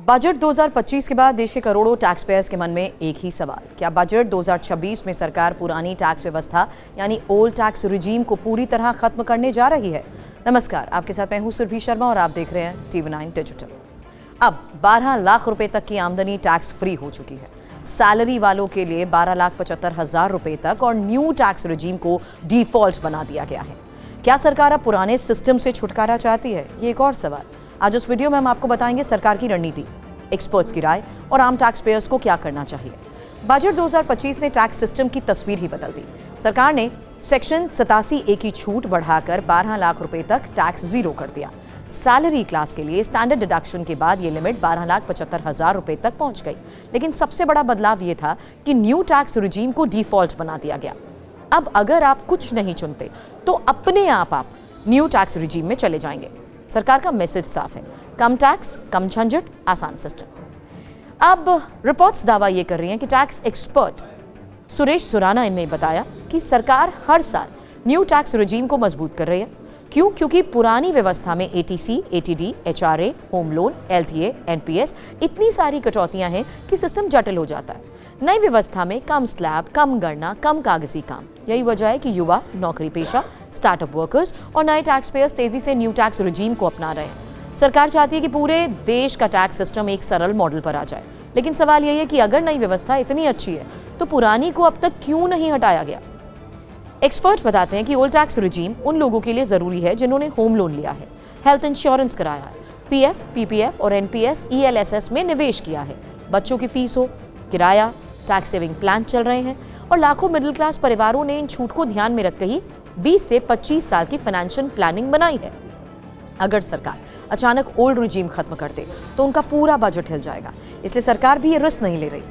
Budget 2025 के बाद देश के करोड़ों टैक्स पेयर्स के मन में एक ही सवाल, क्या बजट 2026 में सरकार पुरानी टैक्स व्यवस्था यानी ओल्ड टैक्स रिजीम को पूरी तरह खत्म करने जा रही है। नमस्कार, आपके साथ मैं हूं सुरभि शर्मा और आप देख रहे हैं TV9 डिजिटल। अब 12 लाख रुपए तक की आमदनी टैक्स फ्री हो चुकी है। सैलरी वालों के लिए 12,75,000 रुपए तक और न्यू टैक्स रिजीम को डिफॉल्ट बना दिया गया है। क्या सरकार अब पुराने सिस्टम से छुटकारा चाहती है? ये एक और सवाल। आज इस वीडियो में हम आपको बताएंगे सरकार की रणनीति, एक्सपर्ट्स की राय और आम टैक्स पेयर्स को क्या करना चाहिए। बजट 2025 ने टैक्स सिस्टम की तस्वीर ही बदल दी। सरकार ने सेक्शन 87A की छूट बढ़ाकर 12 लाख रुपए तक टैक्स जीरो कर दिया। सैलरी क्लास के लिए स्टैंडर्ड डिडक्शन के बाद ये लिमिट 12,75,000 रुपए तक पहुंच गई। लेकिन सबसे बड़ा बदलाव ये था कि न्यू टैक्स रिजीम को डिफॉल्ट बना दिया गया। अब अगर आप कुछ नहीं चुनते तो अपने आप न्यू टैक्स रिजीम में चले जाएंगे। सरकार का मैसेज साफ है, कम टैक्स, कम झंझट, आसान सिस्टम। अब रिपोर्ट्स दावा ये कर रही हैं कि टैक्स एक्सपर्ट सुरेश सुराना ने बताया कि सरकार हर साल न्यू टैक्स रिजीम को मजबूत कर रही है। क्यों? क्योंकि पुरानी व्यवस्था में ATC, ATD, HRA, home loan, LTA, NPS इतनी सारी कटौतियां हैं कि सिस्टम जटिल हो जाता है। नई व्यवस्था में कम स्लैब, कम गणना, कम कागजी काम। यही वजह है कि युवा, नौकरी पेशा, स्टार्टअप वर्कर्स और नए टैक्स पेयर्स तेजी से न्यू टैक्स रिजीम को अपना रहे हैं। सरकार चाहती है कि पूरे देश का टैक्स सिस्टम एक सरल मॉडल पर आ जाए। लेकिन सवाल यही है कि अगर नई व्यवस्था इतनी अच्छी है तो पुरानी को अब तक क्यों नहीं हटाया गया? एक्सपर्ट्स बताते हैं कि ओल्ड टैक्स रिजीम उन लोगों के लिए जरूरी है जिन्होंने होम लोन लिया है, हेल्थ इंश्योरेंस कराया है, PF, PPF और NPS, ELSS में निवेश किया है, बच्चों की फीस हो, किराया, टैक्स सेविंग प्लान चल रहे हैं और लाखों मिडिल क्लास परिवारों ने इन छूट को ध्यान में रखकर ही 20 से 25 साल की फाइनेंशियल प्लानिंग बनाई है। अगर सरकार अचानक ओल्ड रिजीम खत्म कर दे तो उनका पूरा बजट हिल जाएगा, इसलिए सरकार भी ये रिस्क नहीं ले रही।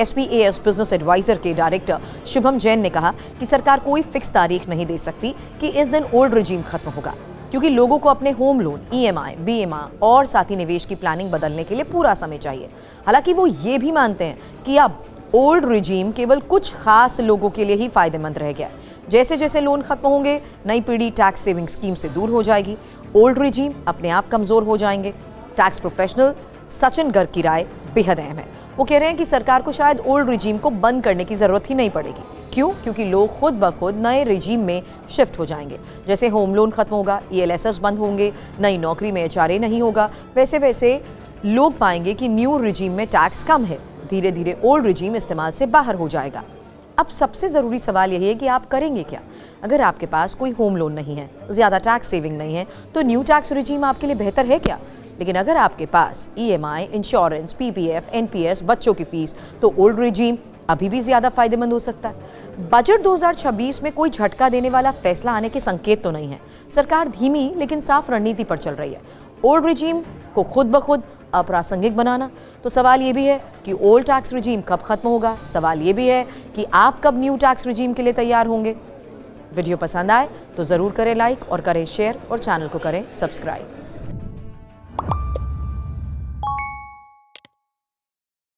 SPAS बिजनेस एडवाइजर के डायरेक्टर शुभम जैन ने कहा कि सरकार कोई फिक्स तारीख नहीं दे सकती कि इस दिन ओल्ड रिजीम खत्म होगा, क्योंकि लोगों को अपने होम लोन, EMI, BMI और साथ ही निवेश की प्लानिंग बदलने के लिए पूरा समय चाहिए। हालांकि वो ये भी मानते हैं कि अब ओल्ड रिजीम केवल कुछ खास लोगों के लिए ही फायदेमंद रह गया है। जैसे जैसे लोन खत्म होंगे, नई पीढ़ी टैक्स सेविंग स्कीम से दूर हो जाएगी, ओल्ड रिजीम अपने आप कमजोर हो जाएंगे। टैक्स प्रोफेशनल सचिन गर्ग की राय बेहद अहम है। वो कह रहे हैं कि सरकार को शायद ओल्ड रिजीम को बंद करने की जरूरत ही नहीं पड़ेगी। क्यों? क्योंकि लोग खुद ब खुद नए रिजीम में शिफ्ट हो जाएंगे। जैसे होम लोन खत्म होगा, ELSS बंद होंगे, नई नौकरी में HRA नहीं होगा, वैसे वैसे लोग पाएंगे कि न्यू रिजीम में टैक्स कम है। धीरे धीरे ओल्ड रिजीम इस्तेमाल से बाहर हो जाएगा। अब सबसे ज़रूरी सवाल यही है कि आप करेंगे क्या? अगर आपके पास कोई होम लोन नहीं है, ज़्यादा टैक्स सेविंग नहीं है, तो न्यू टैक्स रिजीम आपके लिए बेहतर है क्या? लेकिन अगर आपके पास EMI, इंश्योरेंस, PPF, NPS, बच्चों की फीस, तो ओल्ड रिजीम अभी भी ज़्यादा फायदेमंद हो सकता है। बजट 2026 में कोई झटका देने वाला फैसला आने के संकेत तो नहीं है। सरकार धीमी लेकिन साफ रणनीति पर चल रही है। ओल्ड रिजीम को खुद ब खुद अप्रासंगिक बनाना। तो सवाल ये भी है कि ओल्ड टैक्स रिजीम कब खत्म होगा। सवाल ये भी है कि आप कब न्यू टैक्स रिजीम के लिए तैयार होंगे। वीडियो पसंद आए तो ज़रूर करें लाइक और करें शेयर और चैनल को करें सब्सक्राइब।